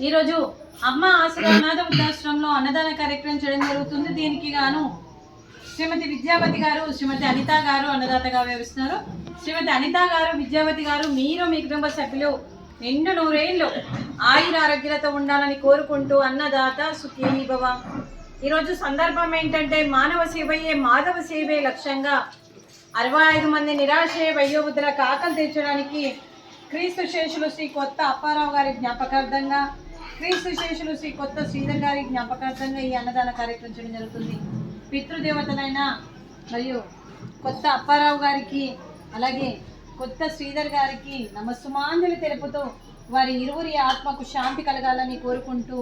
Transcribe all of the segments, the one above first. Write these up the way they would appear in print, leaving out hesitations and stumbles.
ఈరోజు అమ్మ ఆశ్రయ అనాథ వృద్ధాశ్రమంలో అన్నదాన కార్యక్రమం చేయడం జరుగుతుంది. దీనికి గాను శ్రీమతి విద్యావతి గారు, శ్రీమతి అనిత గారు అన్నదాతగా వ్యవహరిస్తున్నారు. శ్రీమతి అనిత గారు, విద్యావతి గారు, మీరు మీ కుటుంబ సభ్యులు నిండు నూరేళ్ళు ఆయుర ఆరోగ్యాలతో ఉండాలని కోరుకుంటూ అన్నదాత సుఖీ భవ. ఈరోజు సందర్భం ఏంటంటే మానవ సేవయే మాధవ సేవే లక్ష్యంగా 65 మంది నిరాశయ వయోవృద్ధులకు ఆకలి తీర్చడానికి క్రీస్తు శేషులు శ్రీ కొత్త అప్పారావు గారి జ్ఞాపకార్థంగా, క్రీస్తు శేషులు శ్రీ కొత్త శ్రీధర్ గారి జ్ఞాపకార్థంగా ఈ అన్నదాన కార్యక్రమం చేయడం జరుగుతుంది. పితృదేవతలైన మరియు కొత్త అప్పారావు గారికి అలాగే కొత్త శ్రీధర్ గారికి నమస్సుమాంజలి తెలుపుతూ వారి ఇరువురి ఆత్మకు శాంతి కలగాలని కోరుకుంటూ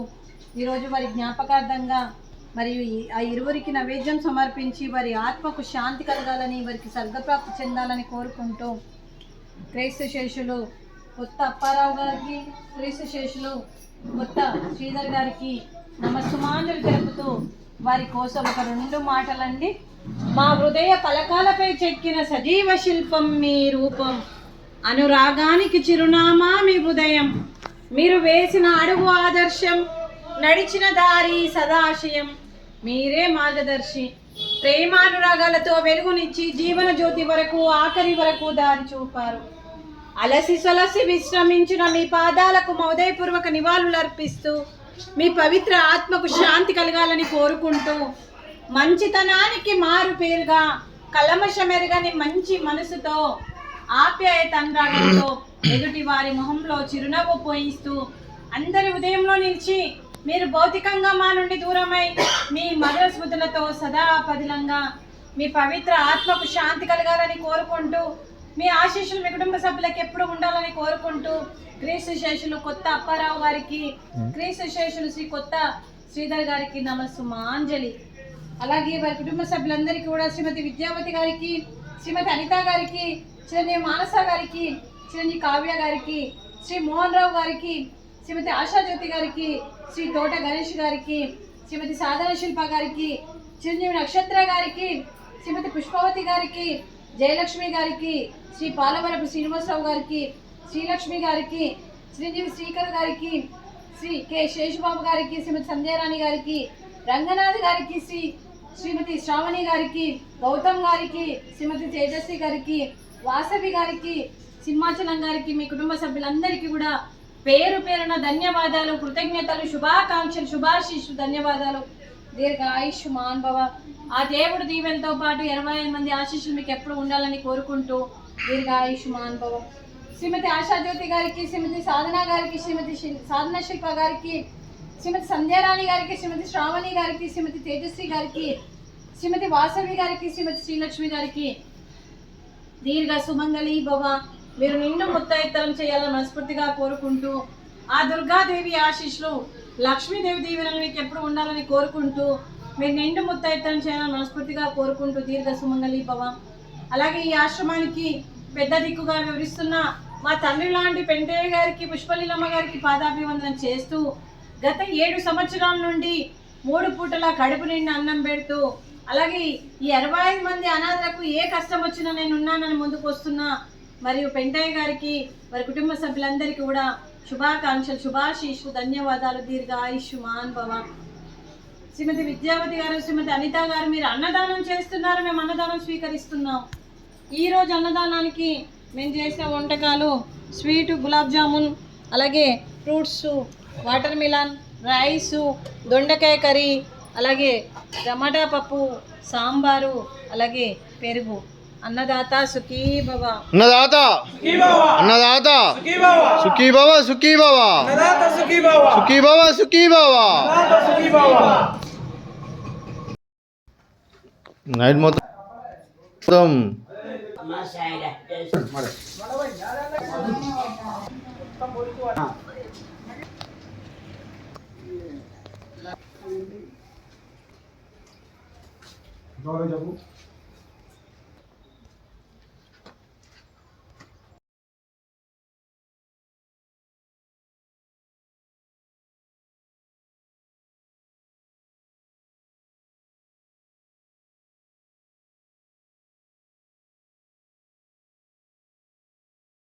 ఈరోజు వారి జ్ఞాపకార్థంగా మరియు ఆ ఇరువురికి నైవేద్యం సమర్పించి వారి ఆత్మకు శాంతి కలగాలని, వారికి స్వర్గప్రాప్తి చెందాలని కోరుకుంటూ క్రీస్తు శేషులు కొత్త అప్పారావు గారికి, క్రీస్తు శేషులు కొత్త శ్రీధర్ గారికి నమస్సుమాంజలి తెలుపుతూ వారి కోసం ఒక 2 మాటలండి. మా హృదయ పలకాలపై చెక్కిన సజీవ శిల్పం మీ రూపం, అనురాగానికి చిరునామా మీ హృదయం, మీరు వేసిన అడుగు ఆదర్శం, నడిచిన దారి సదాశయం, మీరే మార్గదర్శి, ప్రేమానురాగాలతో వెలుగునిచ్చి జీవన జ్యోతి వరకు ఆఖరి వరకు దారి చూపారు. అలసి సొలసి విశ్రమించిన మీ పాదాలకు మౌదయపూర్వక నివాళులు అర్పిస్తూ మీ పవిత్ర ఆత్మకు శాంతి కలగాలని కోరుకుంటూ మంచితనానికి మారు పేరుగా కలమషమెరగని మంచి మనసుతో ఆప్యాయత అనురాగంతో ఎదుటి వారి మొహంలో చిరునవ్వు పోయిస్తూ అందరి ఉదయంలో నిలిచి మీరు భౌతికంగా మా నుండి దూరమై మీ మధుర స్మృతులతో సదా పదిలంగా మీ పవిత్ర ఆత్మకు శాంతి కలగాలని కోరుకుంటూ మీ ఆశీస్సులు మీ కుటుంబ సభ్యులకు ఎప్పుడు ఉండాలని కోరుకుంటూ క్రీస్తు శేషులు కొత్త అప్పారావు గారికి, క్రీస్తు శేషులు శ్రీ కొత్త శ్రీధర్ గారికి నమస్సుమాంజలి. అలాగే వారి కుటుంబ సభ్యులందరికీ కూడా శ్రీమతి విద్యావతి గారికి, శ్రీమతి అనిత గారికి, చిరంజీవి మానస గారికి, చిరంజీవి కావ్య గారికి, శ్రీ మోహన్ రావు గారికి, శ్రీమతి ఆశాజ్యోతి గారికి, శ్రీ తోట గణేష్ గారికి, శ్రీమతి సాధన శిల్ప గారికి, చిరంజీవి నక్షత్ర గారికి, శ్రీమతి పుష్పవతి గారికి, జయలక్ష్మి గారికి, శ్రీ పాలవరపు శ్రీనివాసరావు గారికి, శ్రీలక్ష్మి గారికి, చిరంజీవి శ్రీకర్ గారికి, శ్రీ కె శేషుబాబు గారికి, శ్రీమతి సంధ్యారాణి గారికి, రంగనాథ్ గారికి, శ్రీమతి శ్రావణి గారికి, గౌతమ్ గారికి, శ్రీమతి తేజస్వి గారికి, వాసవి గారికి, సింహాచలం గారికి, మీ కుటుంబ సభ్యులందరికీ కూడా పేరు పేరున ధన్యవాదాలు, కృతజ్ఞతలు, శుభాకాంక్షలు, శుభాశీస్సులు, ధన్యవాదాలు. దీర్ఘ ఆయుష్మాన్ భవ. ఆ దేవుడు దీవెనతో పాటు 25 మంది ఆశీస్సులు మీకు ఎప్పుడు ఉండాలని కోరుకుంటూ దీర్ఘ ఆయుష్మాన్ భవ. శ్రీమతి ఆశాజ్యోతి గారికి, శ్రీమతి సాధన గారికి, శ్రీమతి సాధన శిల్ప గారికి, శ్రీమతి సంధ్యారాణి గారికి, శ్రీమతి శ్రావణి గారికి, శ్రీమతి తేజస్వి గారికి, శ్రీమతి వాసవి గారికి, శ్రీమతి శ్రీలక్ష్మి గారికి దీర్ఘ సుమంగళి భవ. మీరు నిండు ముత్తైత్తరం చేయాలని మనస్ఫూర్తిగా కోరుకుంటూ ఆ దుర్గాదేవి ఆశీస్సులు, లక్ష్మీదేవి దీవెనలు మీకు ఎప్పుడు ఉండాలని కోరుకుంటూ మీరు నిండు ముత్తైత్తరం చేయాలని మనస్ఫూర్తిగా కోరుకుంటూ దీర్ఘ సుమంగళి భవ. అలాగే ఈ ఆశ్రమానికి పెద్ద దిక్కుగా వివరిస్తున్న మా తండ్రి లాంటి పెంటయ్య గారికి, పుష్పలీలమ్మ గారికి పాదాభివందనం చేస్తూ గత 7 సంవత్సరాల నుండి 3 పూటల కడుపు నిండి అన్నం పెడుతూ అలాగే ఈ 65 మంది అనాథలకు ఏ కష్టం వచ్చినా నేను ఉన్నానని ముందుకు వస్తున్నా మరియు పెంటయ్య గారికి, వారి కుటుంబ సభ్యులందరికీ కూడా శుభాకాంక్షలు, శుభాశీస్సులు, ధన్యవాదాలు. దీర్ఘ ఆయుష్మాన్ భవ. శ్రీమతి విద్యావతి గారు, శ్రీమతి అనిత గారు, మీరు అన్నదానం చేస్తున్నారు, మేము అన్నదానం స్వీకరిస్తున్నాం. ఈరోజు అన్నదానానికి మేము చేసిన వంటకాలు స్వీటు, గులాబ్ జామున్, అలాగే ఫ్రూట్స్, వాటర్ మిలన్, రైసు, దొండకాయ కర్రీ, అలాగే టమాటా పప్పు, సాంబారు, అలాగే పెరుగు. అన్నదాత సుఖీ భవ. అన్నదాత అన్నదాత సుఖీ భవ, సుఖీ భవ, సుఖీ భవ, సుఖీ భవ. నైట్ మొత్తం చెప్పు.